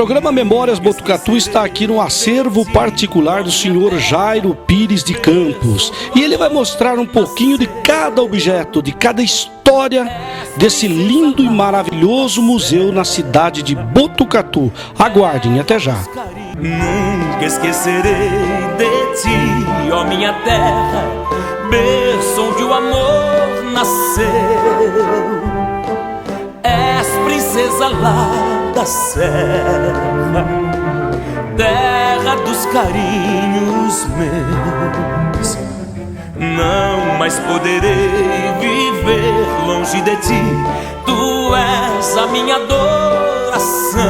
programa Memórias Botucatu está aqui no acervo particular do senhor Jairo Pires de Campos. E ele vai mostrar um pouquinho de cada objeto, de cada história desse lindo e maravilhoso museu na cidade de Botucatu. Aguardem, até já. Nunca esquecerei de ti, ó minha terra, berço onde o amor nasceu. És princesa lá da serra, terra dos carinhos meus. Não mais poderei viver longe de ti, tu és a minha adoração.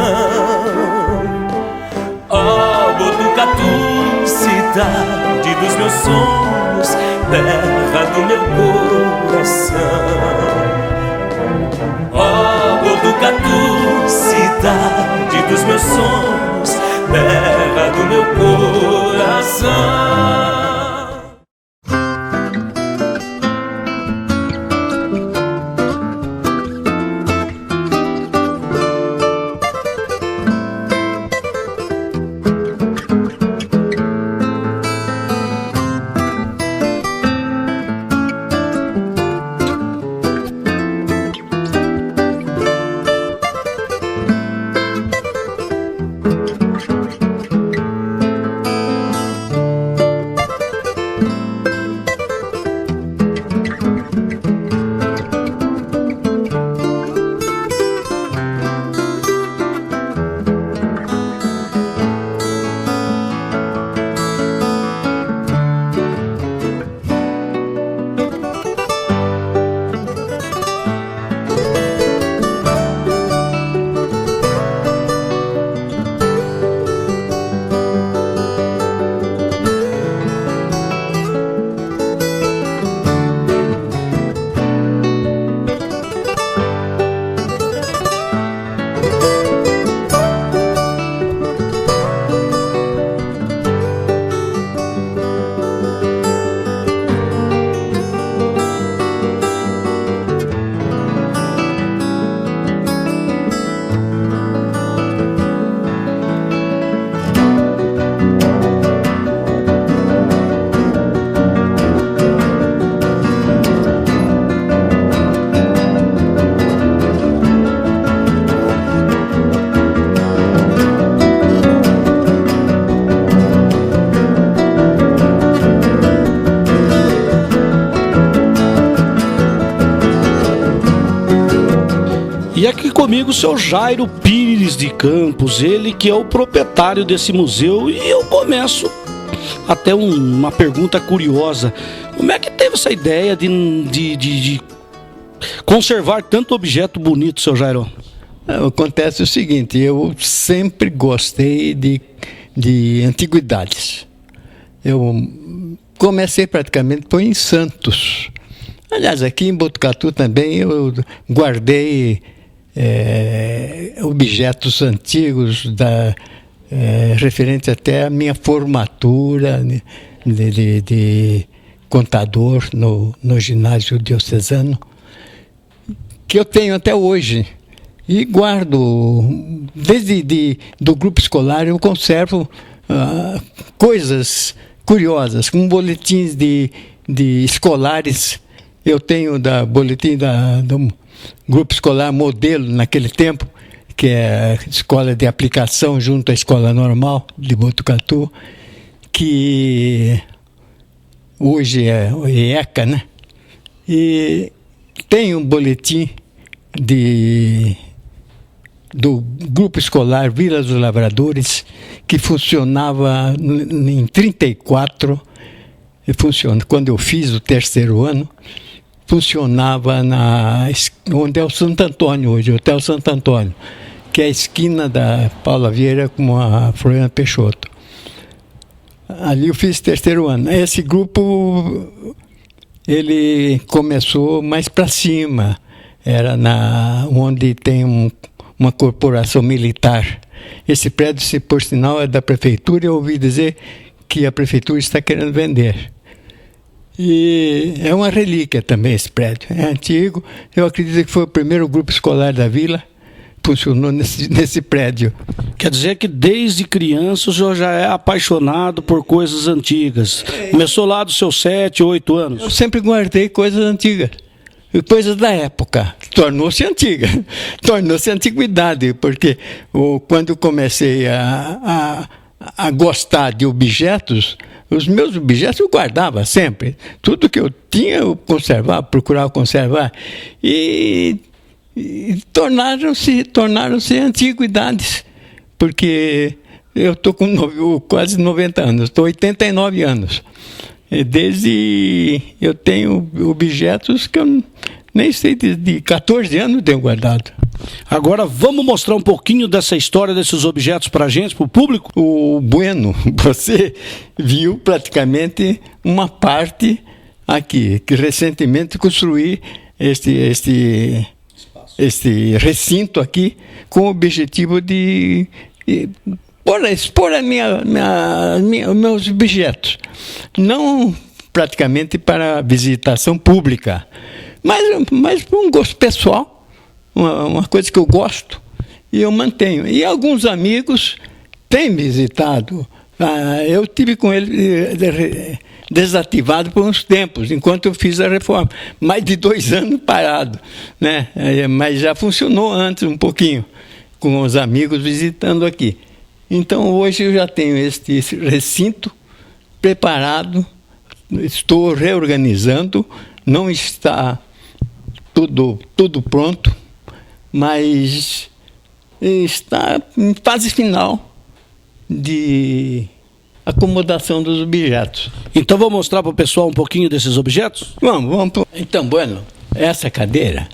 Ó Botucatu, cidade dos meus sonhos, terra do meu coração. Ó Botucatu, cidade dos meus sonhos, terra do meu coração. E aqui comigo o seu Jairo Pires de Campos, ele que é o proprietário desse museu. E eu começo até uma pergunta curiosa. Como é que teve essa ideia de conservar tanto objeto bonito, seu Jairo? Acontece o seguinte, eu sempre gostei de antiguidades. Eu comecei praticamente em Santos. Aliás, aqui em Botucatu também eu guardei objetos antigos referente até à minha formatura de contador no ginásio diocesano, que eu tenho até hoje. E guardo, desde do grupo escolar eu conservo coisas curiosas, como boletins de escolares. Eu tenho boletim do grupo escolar modelo naquele tempo, que é a escola de aplicação junto à escola normal de Botucatu, que hoje é ECA, né? E tem um boletim do grupo escolar Vila dos Lavradores, que funcionava em 1934, quando eu fiz o terceiro ano. Funcionava onde é o Santo Antônio hoje, o Hotel Santo Antônio, que é a esquina da Paula Vieira com a Floriana Peixoto. Ali eu fiz terceiro ano. Esse grupo, ele começou mais para cima, era onde tem uma corporação militar. Esse prédio, por sinal, é da prefeitura, e eu ouvi dizer que a prefeitura está querendo vender. E é uma relíquia também esse prédio, é antigo. Eu acredito que foi o primeiro grupo escolar da vila, funcionou nesse prédio. Quer dizer que desde criança o senhor já é apaixonado por coisas antigas. Começou lá dos seus 7, 8 anos. Eu sempre guardei coisas antigas. Coisas da época. Tornou-se antiga. Tornou-se antiguidade, porque quando comecei a gostar de objetos, os meus objetos eu guardava sempre. Tudo que eu tinha eu conservava, procurava conservar. E tornaram-se antiguidades. Porque eu estou com quase 90 anos, estou 89 anos. Eu tenho objetos que eu nem sei, de 14 anos tenho guardado. Agora vamos mostrar um pouquinho dessa história desses objetos para a gente, para o público? O Bueno, você viu praticamente uma parte aqui, que recentemente construí este recinto aqui com o objetivo de expor os meus objetos. Não praticamente para visitação pública, mas para um gosto pessoal, uma coisa que eu gosto e eu mantenho. E alguns amigos têm visitado. Eu tive com ele desativado por uns tempos, enquanto eu fiz a reforma. Mais de 2 anos parado, né? Mas já funcionou antes um pouquinho, com os amigos visitando aqui. Então hoje eu já tenho este recinto preparado, estou reorganizando, não está tudo pronto, mas está em fase final de acomodação dos objetos. Então vou mostrar para o pessoal um pouquinho desses objetos? Vamos. Então, Bueno, essa cadeira,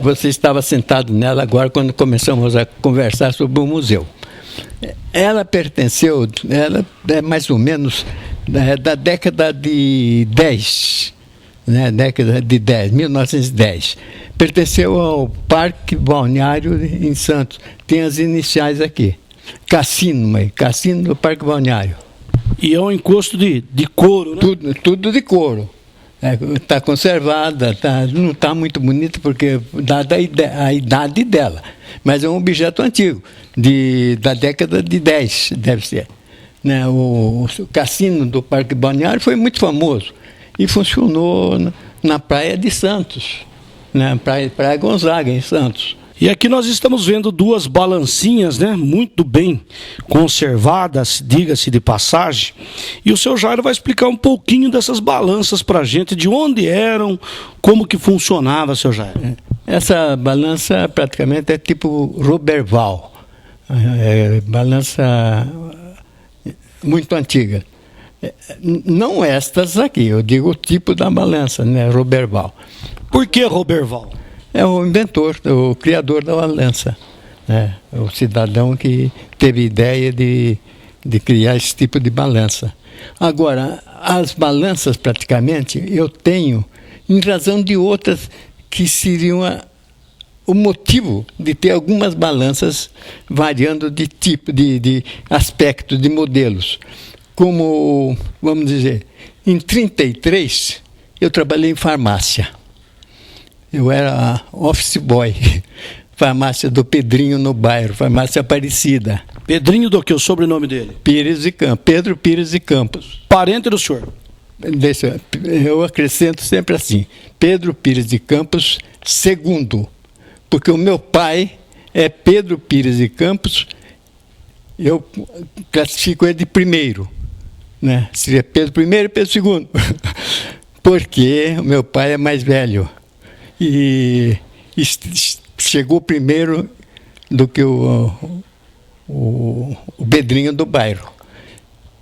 você estava sentado nela agora quando começamos a conversar sobre o museu. Ela é mais ou menos da década de 10, né? Década de 10, 1910. Pertenceu ao Parque Balneário em Santos. Tem as iniciais aqui. Cassino do Parque Balneário. E é um encosto de couro, né? Tudo de couro. Está conservada, não está muito bonita porque dada a idade dela. Mas é um objeto antigo, da década de 10, deve ser. Né? O cassino do Parque Balneário foi muito famoso e funcionou na Praia de Santos, né? Praia Gonzaga, em Santos. E aqui nós estamos vendo 2 balancinhas, né? Muito bem conservadas, diga-se de passagem. E o seu Jairo vai explicar um pouquinho dessas balanças para a gente, de onde eram, como que funcionava, seu Jairo. Essa balança praticamente é tipo Roberval, balança muito antiga. Não estas aqui, eu digo o tipo da balança, né? Roberval. Por que Roberval? É o inventor, o criador da balança, né? O cidadão que teve ideia de criar esse tipo de balança. Agora, as balanças praticamente eu tenho em razão de outras que seriam o motivo de ter algumas balanças variando de tipo, de aspecto, de modelos. Como, vamos dizer, em 1933 eu trabalhei em farmácia. Eu era office boy, farmácia do Pedrinho no bairro, farmácia Aparecida. Pedrinho do que? O sobrenome dele? Pedro Pires de Campos. Parente do senhor? Eu acrescento sempre assim, Pedro Pires de Campos II, porque o meu pai é Pedro Pires de Campos, eu classifico ele de primeiro, né? Seria Pedro I e Pedro II, porque o meu pai é mais velho. E chegou primeiro do que o Pedrinho do bairro.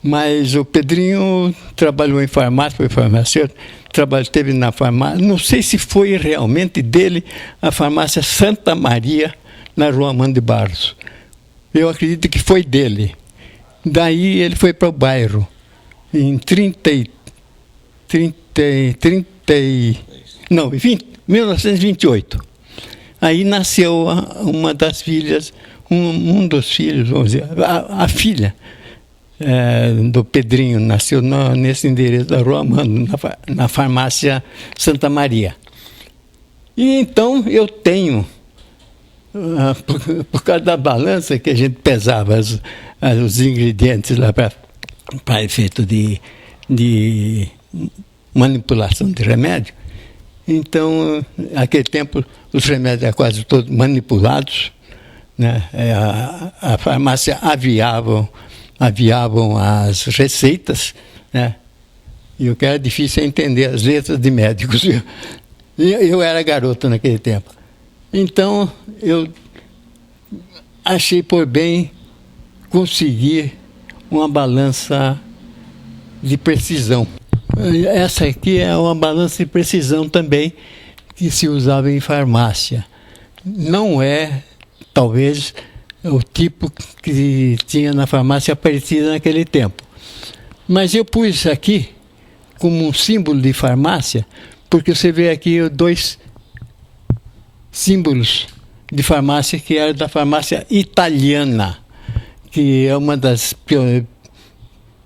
Mas o Pedrinho trabalhou em farmácia, foi farmacêutico, teve na farmácia, não sei se foi realmente dele, a farmácia Santa Maria, na Rua Amando de Barros. Eu acredito que foi dele. Daí ele foi para o bairro, em 1928. Aí nasceu uma das filhas, um dos filhos, vamos dizer, a filha do Pedrinho, nasceu nesse endereço da Rua Amando, na farmácia Santa Maria. E então eu tenho por causa da balança que a gente pesava os ingredientes lá para efeito de manipulação de remédio. Então, naquele tempo, os remédios eram quase todos manipulados, né? A farmácia aviavam as receitas, né? E o que era difícil é entender as letras de médicos. Eu era garoto naquele tempo. Então, eu achei por bem conseguir uma balança de precisão. Essa aqui é uma balança de precisão também que se usava em farmácia. Não é, talvez, o tipo que tinha na farmácia Aparecida naquele tempo. Mas eu pus aqui como um símbolo de farmácia, porque você vê aqui 2 símbolos de farmácia que eram da farmácia italiana, que é uma das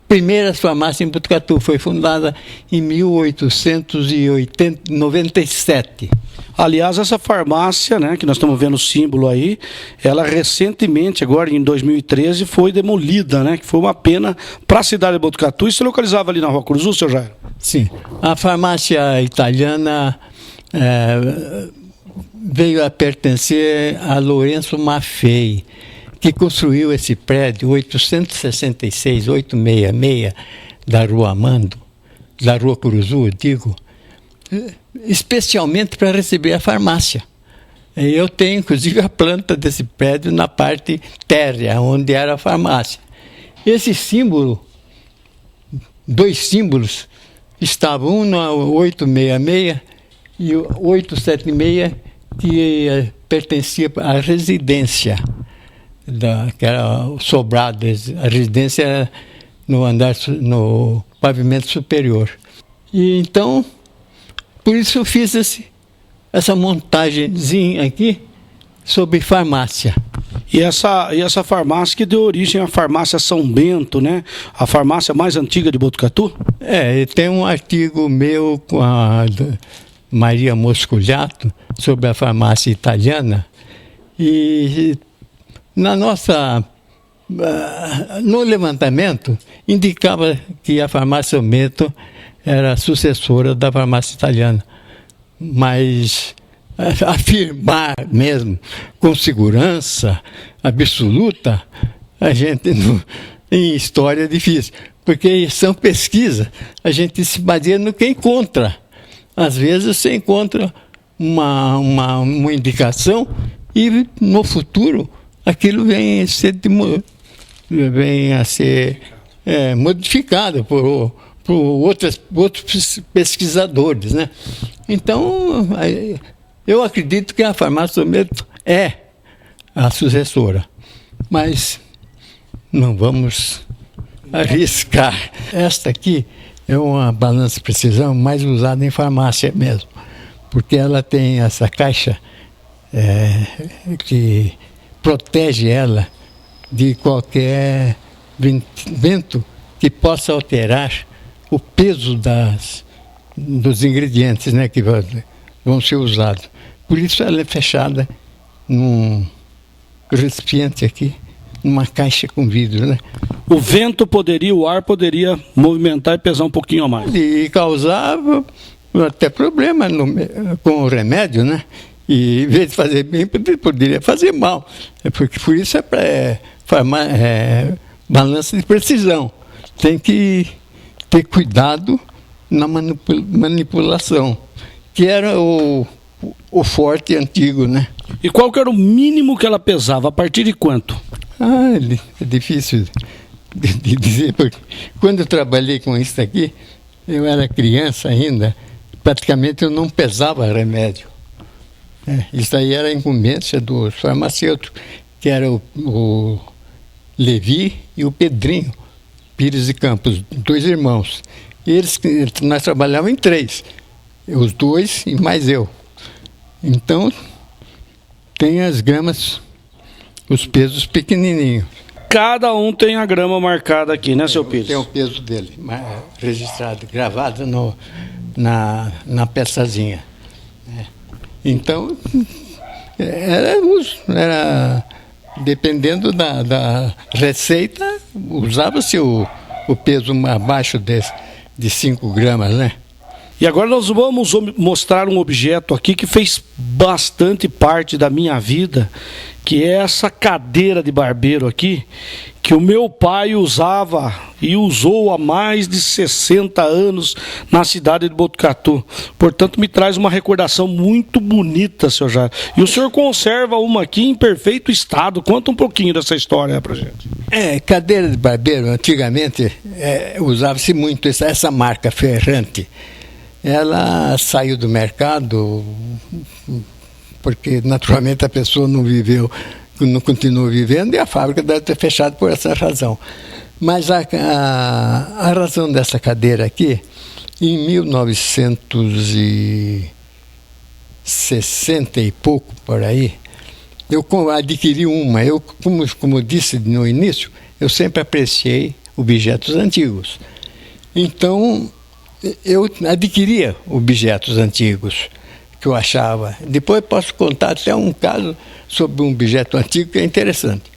primeiras farmácias em Botucatu. Foi fundada em 1897. Aliás, essa farmácia, né, que nós estamos vendo o símbolo aí, ela recentemente, agora em 2013, foi demolida, né, que foi uma pena para a cidade de Botucatu. E se localizava ali na Rua Curuzu, seu Jairo? Sim. A farmácia italiana veio a pertencer a Lourenço Maffei, que construiu esse prédio 866 da Rua Amando, da Rua Curuzu, eu digo, especialmente para receber a farmácia. Eu tenho, inclusive, a planta desse prédio na parte térrea, onde era a farmácia. Esse símbolo, 2 símbolos, estavam um na 866 e o 876, que pertencia à residência, que era o sobrado. A residência era no pavimento superior. E então, por isso eu fiz essa montagenzinha aqui sobre farmácia. E essa farmácia que deu origem à farmácia São Bento, né? A farmácia mais antiga de Botucatu? Tem um artigo meu com a Maria Mosculiato sobre a farmácia italiana, e no levantamento indicava que a farmácia São Bento era a sucessora da farmácia italiana, mas afirmar mesmo com segurança absoluta, a gente em história é difícil, porque são pesquisas, a gente se baseia no que encontra. Às vezes você encontra uma indicação e no futuro aquilo vem a ser modificado por outros pesquisadores, né? Então, eu acredito que a farmácia São Bento é a sucessora, mas não vamos arriscar. Esta aqui é uma balança de precisão mais usada em farmácia mesmo, porque ela tem essa caixa que protege ela de qualquer vento que possa alterar o peso dos ingredientes, né, que vão ser usados. Por isso ela é fechada num recipiente aqui, numa caixa com vidro, né? O ar poderia movimentar e pesar um pouquinho a mais. E causava até problema com o remédio, né? E em vez de fazer bem, poderia fazer mal. Porque por isso balança de precisão. Tem que ter cuidado na manipulação, que era o forte antigo, né? E qual que era o mínimo que ela pesava? A partir de quanto? É difícil de dizer, porque quando eu trabalhei com isso aqui, eu era criança ainda, praticamente eu não pesava remédio. Isso aí era a incumbência dos farmacêuticos, que era o Levi e o Pedrinho Pires de Campos, 2 irmãos. Nós trabalhávamos em 3, os 2 e mais eu. Então, tem as gramas, os pesos pequenininhos. Cada um tem a grama marcada aqui, né, seu Pires? Tem o peso dele registrado, gravado na peçazinha. Então, Era dependendo da receita, usava-se o peso abaixo de 5 gramas, né? E agora nós vamos mostrar um objeto aqui que fez bastante parte da minha vida, que é essa cadeira de barbeiro aqui, que o meu pai usava e usou há mais de 60 anos na cidade de Botucatu. Portanto, me traz uma recordação muito bonita, seu Jairo. E o senhor conserva uma aqui em perfeito estado. Conta um pouquinho dessa história pra gente. Cadeira de barbeiro, antigamente usava-se muito essa marca Ferrante. Ela saiu do mercado porque naturalmente a pessoa não continuou vivendo e a fábrica deve ter fechado por essa razão. Mas a razão dessa cadeira aqui, em 1960 e pouco, por aí, eu adquiri uma. Eu, como eu disse no início, eu sempre apreciei objetos antigos. Então, eu adquiria objetos antigos que eu achava. Depois posso contar até um caso sobre um objeto antigo que é interessante.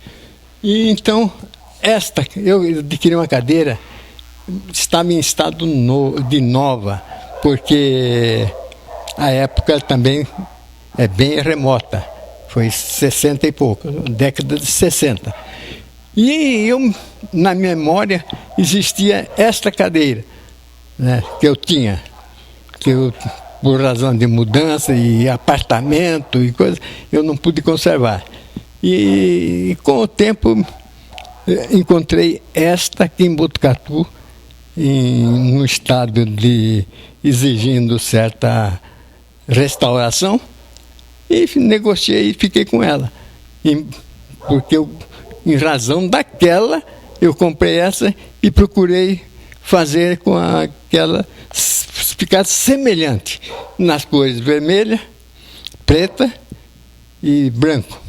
E então, eu adquiri uma cadeira, estava em estado de nova, porque a época também é bem remota, foi 60 e pouco, década de 60. E na minha memória existia esta cadeira, né, que eu tinha, por razão de mudança e apartamento e coisas, eu não pude conservar. E com o tempo encontrei esta aqui em Botucatu, no estado de exigindo certa restauração, e negociei e fiquei com ela. Porque em razão daquela, eu comprei essa e procurei fazer com aquela ficar semelhante nas cores vermelha, preta e branco.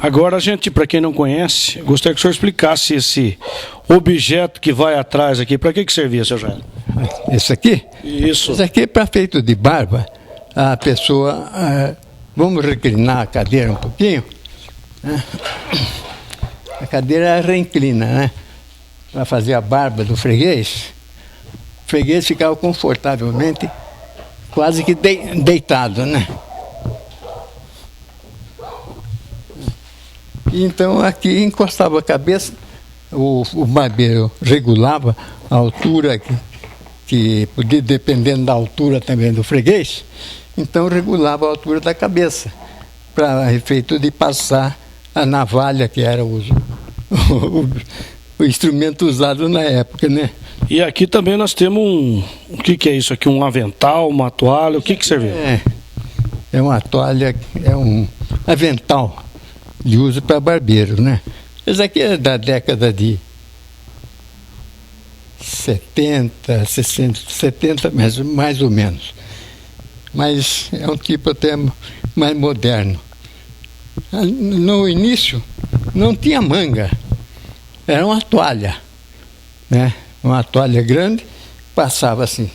Agora, gente, para quem não conhece, gostaria que o senhor explicasse esse objeto que vai atrás aqui. Para que servia, seu Jairo? Esse aqui? Isso. Esse aqui é para feito de barba. A pessoa... vamos reclinar a cadeira um pouquinho. Né? A cadeira reinclina, né? Para fazer a barba do freguês. O freguês ficava confortavelmente, quase que deitado, né? Então aqui encostava a cabeça, o barbeiro regulava a altura, que podia dependendo da altura também do freguês, então regulava a altura da cabeça, para efeito de passar a navalha, que era o instrumento usado na época, né? E aqui também nós temos o que é isso aqui? Um avental, uma toalha, o que servia? É uma toalha, é um avental de uso para barbeiro, né? Esse aqui é da década de 70, 60, 70, mais ou menos. Mas é um tipo até mais moderno. No início não tinha manga, era uma toalha, né? Uma toalha grande, passava assim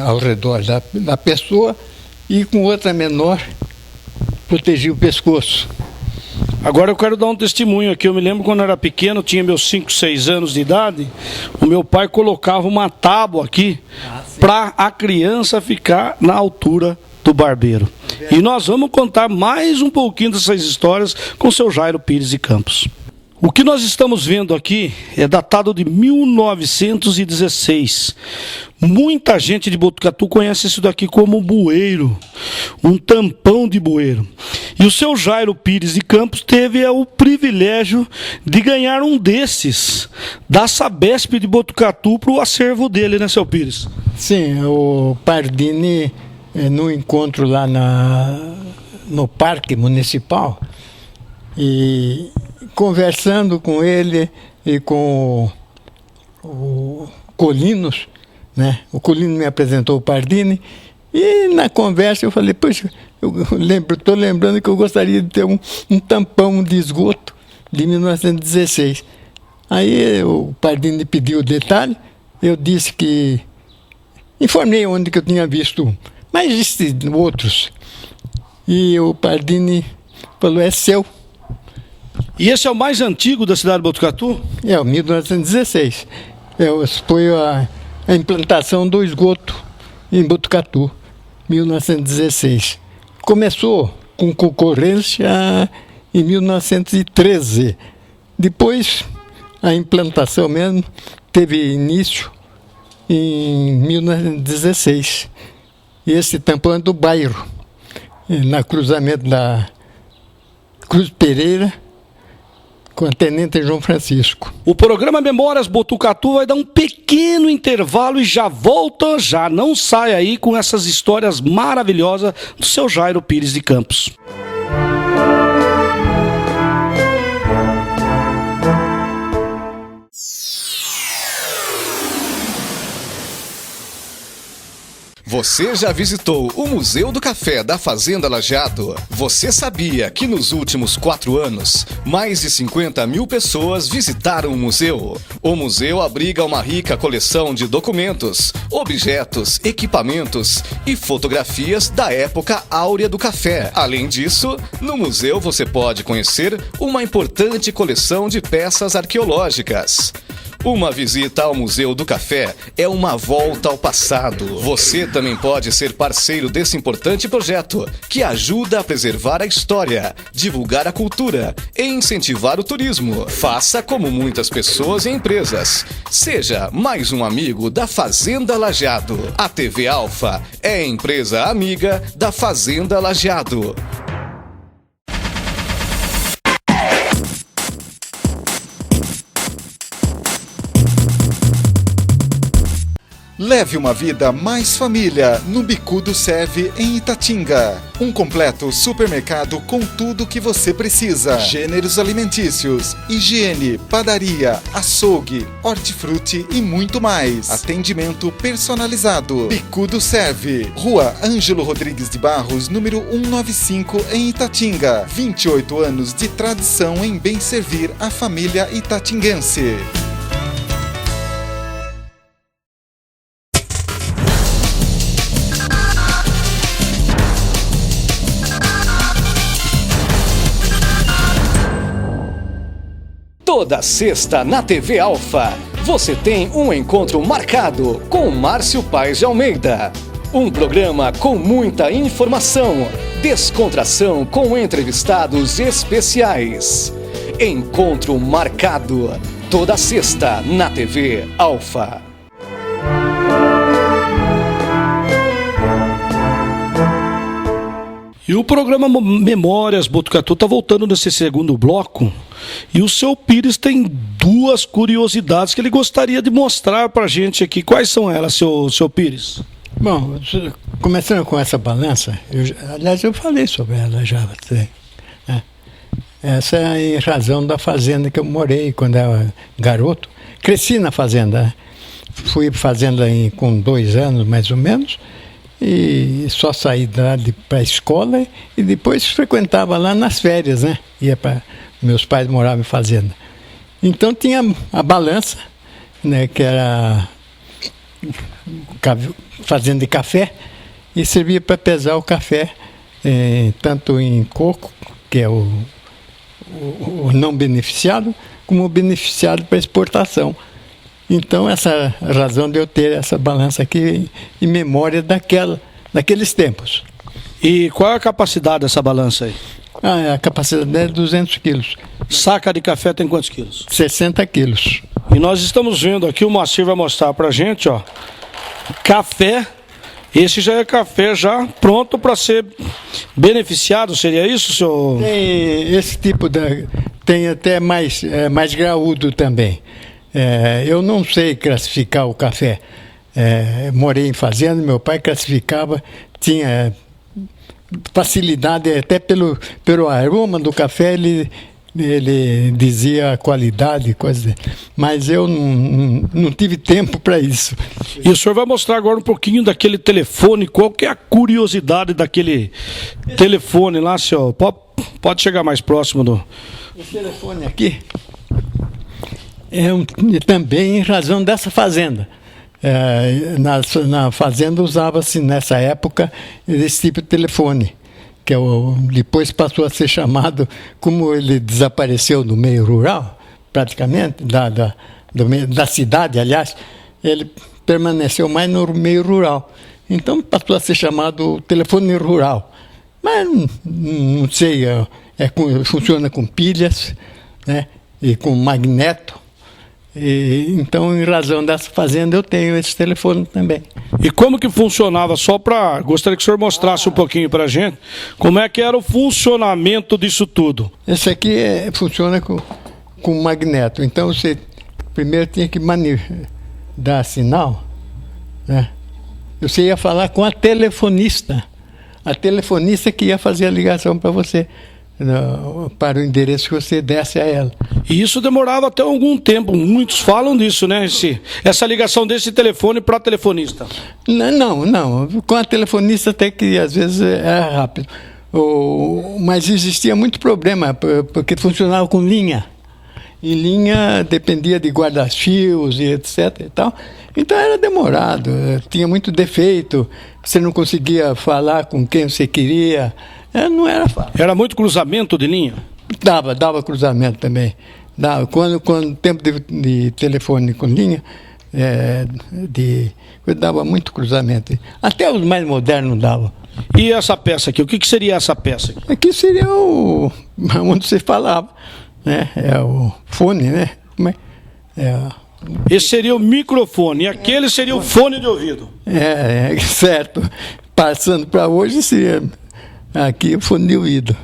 ao redor da pessoa e com outra menor protegia o pescoço. Agora eu quero dar um testemunho aqui. Eu me lembro quando eu era pequeno, tinha meus 5, 6 anos de idade, o meu pai colocava uma tábua aqui para a criança ficar na altura do barbeiro. E nós vamos contar mais um pouquinho dessas histórias com o seu Jairo Pires de Campos. O que nós estamos vendo aqui é datado de 1916. Muita gente de Botucatu conhece isso daqui como bueiro, um tampão de bueiro. E o seu Jairo Pires de Campos teve o privilégio de ganhar um desses da Sabesp de Botucatu para o acervo dele, né, seu Pires? Sim, o Pardini, no encontro lá no Parque Municipal, e conversando com ele e com o Colinos, né? O Colino me apresentou o Pardini e na conversa eu falei, poxa, estou lembrando que eu gostaria de ter um tampão de esgoto de 1916. Aí o Pardini pediu o detalhe, eu disse que informei onde que eu tinha visto, mas existem outros. E o Pardini falou, é seu. E esse é o mais antigo da cidade de Botucatu? É, o 1916. Foi a implantação do esgoto em Botucatu, 1916. Começou com concorrência em 1913. Depois, a implantação mesmo teve início em 1916. E esse tampão é do bairro, na cruzamento da Cruz Pereira com a Tenente João Francisco. O programa Memórias Botucatu vai dar um pequeno intervalo e já volta, já não sai aí com essas histórias maravilhosas do seu Jairo Pires de Campos. Você já visitou o Museu do Café da Fazenda Lajeado? Você sabia que nos últimos 4 anos, mais de 50 mil pessoas visitaram o museu? O museu abriga uma rica coleção de documentos, objetos, equipamentos e fotografias da época áurea do café. Além disso, no museu você pode conhecer uma importante coleção de peças arqueológicas. Uma visita ao Museu do Café é uma volta ao passado. Você também pode ser parceiro desse importante projeto, que ajuda a preservar a história, divulgar a cultura e incentivar o turismo. Faça como muitas pessoas e empresas. Seja mais um amigo da Fazenda Lajeado. A TV Alfa é a empresa amiga da Fazenda Lajeado. Leve uma vida mais família no Bicudo Serve em Itatinga. Um completo supermercado com tudo que você precisa. Gêneros alimentícios, higiene, padaria, açougue, hortifruti e muito mais. Atendimento personalizado. Bicudo Serve. Rua Ângelo Rodrigues de Barros, número 195 em Itatinga. 28 anos de tradição em bem servir a família itatinguense. Toda sexta na TV Alfa, você tem um encontro marcado com Márcio Paes de Almeida. Um programa com muita informação, descontração com entrevistados especiais. Encontro marcado, toda sexta na TV Alfa. E o programa Memórias Botucatu está voltando nesse segundo bloco. E o seu Pires tem 2 curiosidades que ele gostaria de mostrar para a gente aqui. Quais são elas, seu Pires? Bom, começando com essa balança, aliás, eu falei sobre ela já. Né? Essa é em razão da fazenda que eu morei quando era garoto. Cresci na fazenda. Né? Fui fazenda com 2 anos, mais ou menos. E só saí para a escola e depois frequentava lá nas férias, né? Meus pais moravam em fazenda. Então tinha a balança, né? Que era fazenda de café e servia para pesar o café, tanto em coco, que é o não beneficiado, como o beneficiado para exportação. Então, essa razão de eu ter essa balança aqui em memória daqueles tempos. E qual é a capacidade dessa balança aí? A capacidade é 200 quilos. Saca de café tem quantos quilos? 60 quilos. E nós estamos vendo aqui, o Moacir vai mostrar pra gente, ó, café. Esse já é café já pronto para ser beneficiado, seria isso, senhor? Tem esse tipo tem até mais graúdo também. Eu não sei classificar o café. Morei em fazenda, meu pai classificava, tinha facilidade até pelo aroma do café, ele dizia a qualidade, coisa, mas eu não tive tempo para isso. E o senhor vai mostrar agora um pouquinho daquele telefone, qual que é a curiosidade daquele telefone lá, senhor? Pode chegar mais próximo do... Esse telefone aqui também em razão dessa fazenda. Na fazenda usava-se nessa época esse tipo de telefone. que depois passou a ser chamado, como ele desapareceu do meio rural, praticamente, da cidade, aliás, ele permaneceu mais no meio rural. Então passou a ser chamado telefone rural. Mas não sei, funciona com pilhas, né, e com magneto. Então, em razão dessa fazenda, eu tenho esse telefone também. E como que funcionava? Gostaria que o senhor mostrasse um pouquinho para a gente como é que era o funcionamento disso tudo. Esse aqui funciona com magneto. Então, você primeiro tinha que dar sinal, né? Você ia falar com a telefonista que ia fazer a ligação para você, para o endereço que você desse a ela. E isso demorava até algum tempo, muitos falam disso, né? Essa ligação desse telefone para telefonista. Não, com a telefonista até que às vezes era rápido. Mas existia muito problema, porque funcionava com linha. E linha dependia de guarda-fios e etc. e tal. Então era demorado, tinha muito defeito, você não conseguia falar com quem você queria, não era fácil. Era muito cruzamento de linha? Dava cruzamento também. Quando tempo de telefone com linha, dava muito cruzamento. Até os mais modernos davam. E essa peça aqui, o que seria essa peça aqui? Aqui seria onde você falava, né? É o fone, né? Esse seria o microfone, e aquele seria o fone de ouvido. Certo. Passando para hoje, seria aqui o fone de ouvido.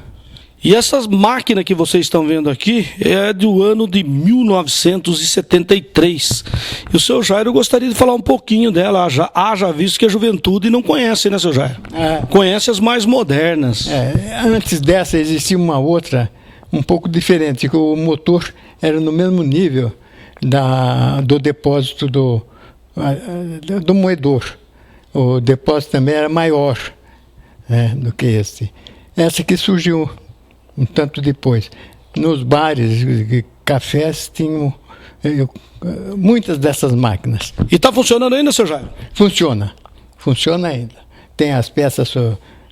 E essas máquinas que vocês estão vendo aqui é do ano de 1973. E o seu Jairo gostaria de falar um pouquinho dela, haja visto que a juventude não conhece, né, seu Jairo? Conhece as mais modernas. Antes dessa existia uma outra, um pouco diferente, que o motor era no mesmo nível do depósito do moedor. O depósito também era maior, né, do que esse. Essa que surgiu um tanto depois. Nos bares, cafés, tinham muitas dessas máquinas. E está funcionando ainda, seu Jairo? Funciona ainda. Tem as peças,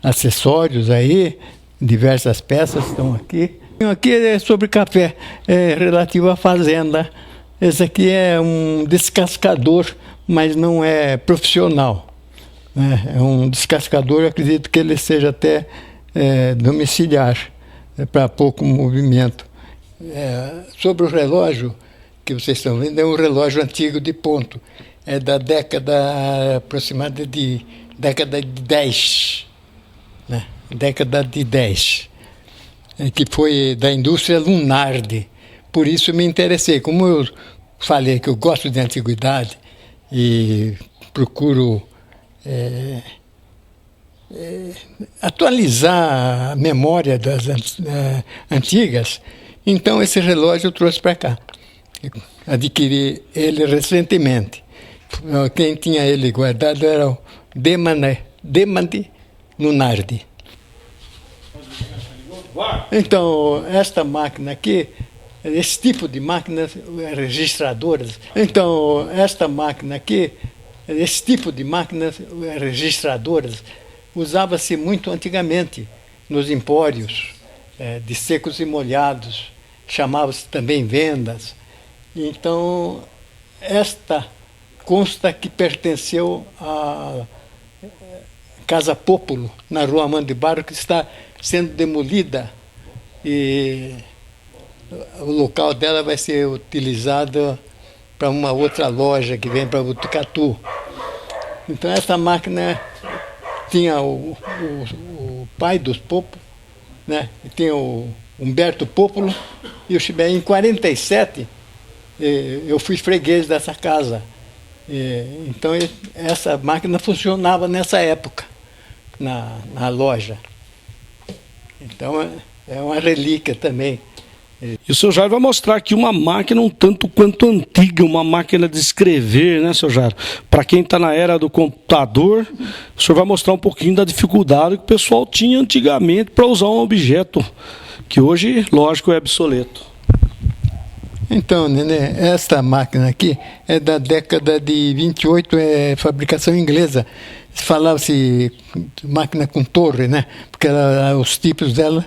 acessórios aí, diversas peças estão aqui. Aqui é sobre café, relativo à fazenda. Esse aqui é um descascador, mas não é profissional. É um descascador, acredito que ele seja até domiciliar, para pouco movimento. Sobre o relógio que vocês estão vendo, é um relógio antigo de ponto. É da década aproximada de década de 10. Né? Década de 10. Que foi da indústria Lunardi. Por isso me interessei. Como eu falei que eu gosto de antiguidade e procuro atualizar a memória das antigas, então esse relógio eu trouxe para cá. Adquiri ele recentemente. Quem tinha ele guardado era o Demandi Lunardi. Então, esta máquina aqui, esse tipo de máquinas registradoras, usava-se muito antigamente nos empórios de secos e molhados, chamava-se também vendas. Então, esta consta que pertenceu à Casa Pópulo, na Rua Amando de Barro, que está sendo demolida, e o local dela vai ser utilizado para uma outra loja que vem para Botucatu. Então essa máquina tinha o pai dos Pópulo, né? Tinha o Humberto Pópulo e o Chibé. Em 47 eu fui freguês dessa casa. Então essa máquina funcionava nessa época na loja. Então é uma relíquia também. E o senhor Jairo vai mostrar aqui uma máquina um tanto quanto antiga, uma máquina de escrever, né, senhor Jairo? Para quem está na era do computador, o senhor vai mostrar um pouquinho da dificuldade que o pessoal tinha antigamente para usar um objeto que hoje, lógico, é obsoleto. Então, Nenê, esta máquina aqui é da década de 28, é fabricação inglesa. falava-se máquina com torre, né? Porque os tipos dela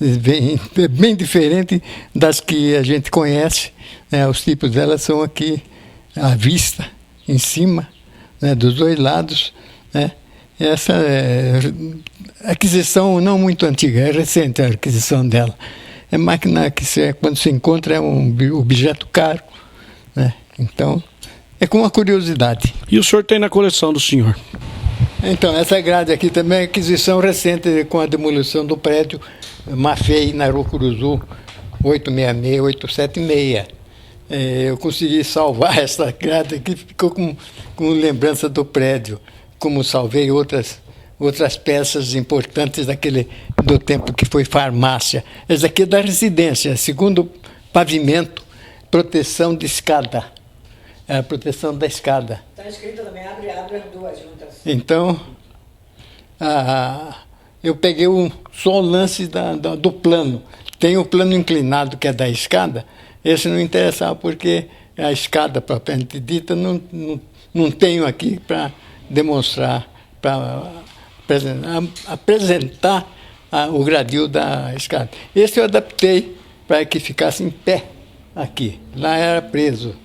é bem diferente das que a gente conhece, né? Os tipos dela são aqui à vista, em cima, né? Dos dois lados, né? Essa é aquisição não muito antiga, é recente a aquisição dela. É máquina que quando se encontra é um objeto caro, né? Então, é com uma curiosidade. E o senhor tem na coleção do senhor? Então, essa grade aqui também é aquisição recente com a demolição do prédio Mafei, na Rua Curuzu, 866, 876. Eu consegui salvar essa grade aqui, ficou com lembrança do prédio, como salvei outras peças importantes do tempo que foi farmácia. Essa aqui é da residência, segundo pavimento, proteção de escada. É a proteção da escada. Está escrito também, abre as duas juntas. Então, eu peguei só o lance do plano. Tem o plano inclinado, que é da escada. Esse não interessava, porque a escada propriamente dita não tenho aqui para demonstrar, para apresentar o gradil da escada. Esse eu adaptei para que ficasse em pé aqui. Lá era preso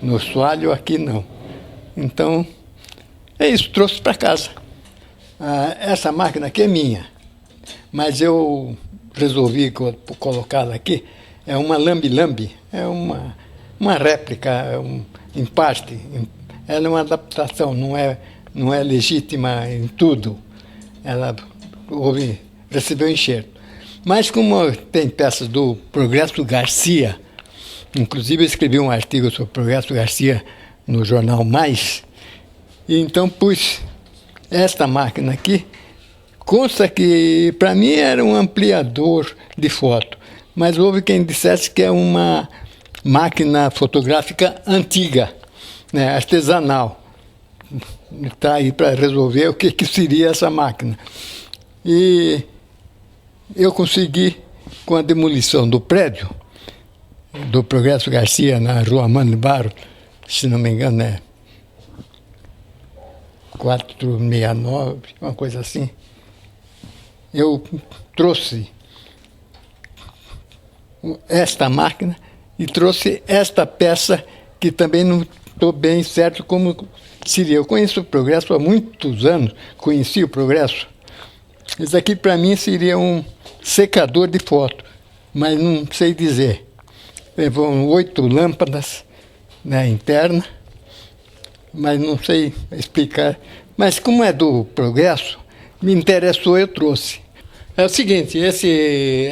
no soalho, aqui não. Então, é isso, trouxe para casa. Essa máquina aqui é minha, mas eu resolvi colocá-la aqui. É uma lambi-lambi, é uma réplica, em parte. Ela é uma adaptação, não é legítima em tudo. Ela recebeu enxerto. Mas como tem peças do Progresso Garcia, inclusive eu escrevi um artigo sobre o Progresso Garcia no jornal Mais, e então pus esta máquina aqui. Consta que para mim era um ampliador de foto, mas houve quem dissesse que é uma máquina fotográfica antiga, né, artesanal. Está aí para resolver o que seria essa máquina. E eu consegui, com a demolição do prédio do Progresso Garcia, na Rua Mano de Barro, se não me engano é 469, uma coisa assim, eu trouxe esta máquina e trouxe esta peça que também não estou bem certo como seria. Eu conheço o Progresso há muitos anos, conheci o Progresso. Isso aqui para mim seria um secador de foto, mas não sei dizer. Vão 8 lâmpadas, né, interna, mas não sei explicar. Mas como é do Progresso, me interessou, eu trouxe. É o seguinte,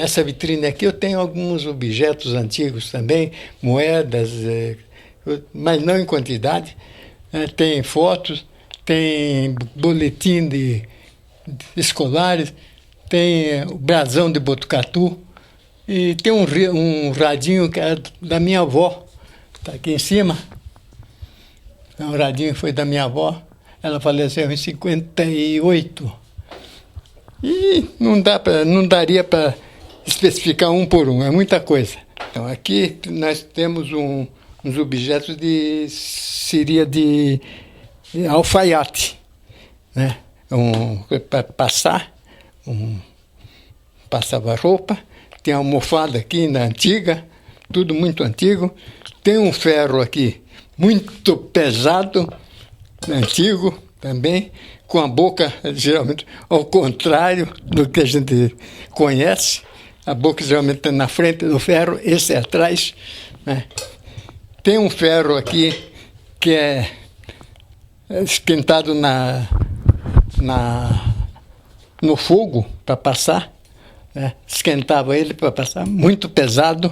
essa vitrine aqui eu tenho alguns objetos antigos também, moedas, mas não em quantidade. Tem fotos, tem boletim de escolares, tem o brasão de Botucatu, e tem um radinho que é da minha avó, está aqui em cima. É um radinho que foi da minha avó, ela faleceu em 58. E não daria para especificar um por um, é muita coisa. Então aqui nós temos uns objetos seria de alfaiate, né? Para passar, passava roupa. Tem a almofada aqui na antiga, tudo muito antigo. Tem um ferro aqui muito pesado, antigo também, com a boca geralmente ao contrário do que a gente conhece. A boca geralmente está na frente do ferro, esse é atrás, né? Tem um ferro aqui que é esquentado no fogo para passar, né? Esquentava ele para passar, muito pesado,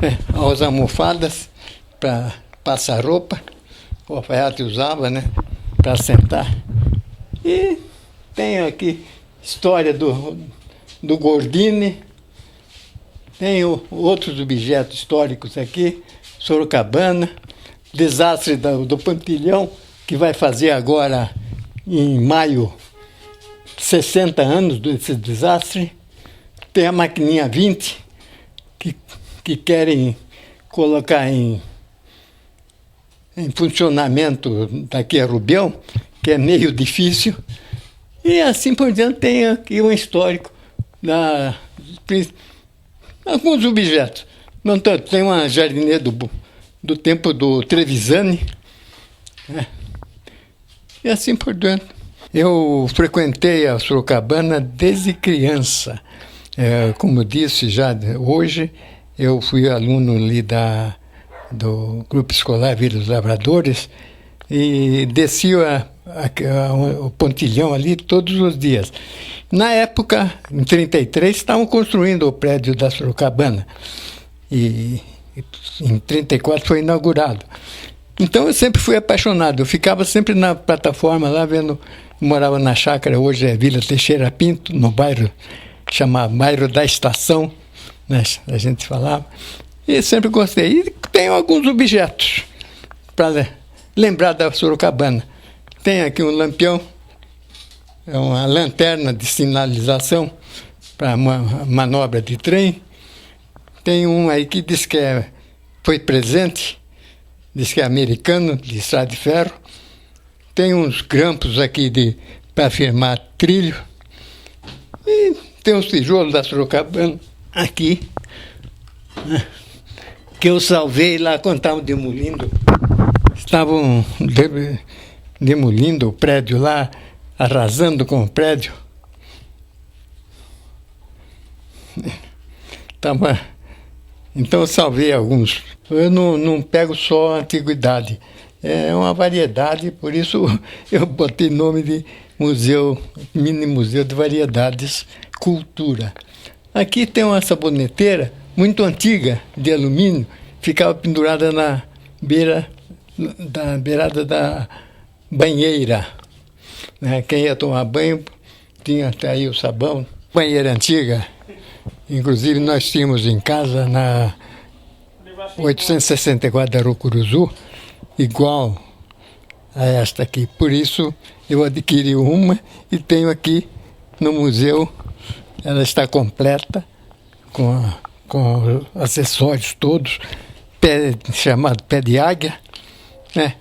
né? As almofadas para passar roupa, o alfaiate usava, né? Para sentar. E tem aqui história do Gordini, tem outros objetos históricos aqui, Sorocabana, desastre do Pantilhão, que vai fazer agora, em maio, 60 anos desse desastre. Tem a maquininha 20, que querem colocar em funcionamento daqui a Rubião, que é meio difícil. E assim por diante tem aqui um histórico alguns objetos. Não tanto, tem uma jardineira do tempo do Trevisani, né? E assim por diante. Eu frequentei a Sorocabana desde criança. Como disse já, hoje eu fui aluno ali do Grupo Escolar Vila dos Lavradores e desci o pontilhão ali todos os dias. Na época, em 1933, estavam construindo o prédio da Sorocabana e em 1934 foi inaugurado. Então eu sempre fui apaixonado, eu ficava sempre na plataforma lá vendo, morava na chácara, hoje é Vila Teixeira Pinto, no bairro, chamado Bairro da Estação, né, a gente falava, e sempre gostei. E tenho alguns objetos para lembrar da Sorocabana. Tem aqui um lampião, é uma lanterna de sinalização para manobra de trem. Tem um aí que diz que foi presente, diz que é americano, de estrada de ferro. Tem uns grampos aqui para firmar trilho. E tem uns tijolos da Sorocabana aqui, né, que eu salvei lá quando estavam demolindo. Estavam demolindo o prédio lá, arrasando com o prédio. Então eu salvei alguns. Eu não pego só a antiguidade, é uma variedade, por isso eu botei nome de museu, mini museu de variedades, cultura. Aqui tem uma saboneteira muito antiga, de alumínio, ficava pendurada na beirada da banheira, né? Quem ia tomar banho tinha até aí o sabão. Banheira antiga, inclusive nós tínhamos em casa na 864 da Arocuruzu, igual a esta aqui. Por isso eu adquiri uma e tenho aqui no museu. Ela está completa, com acessórios todos, chamado pé de águia, né?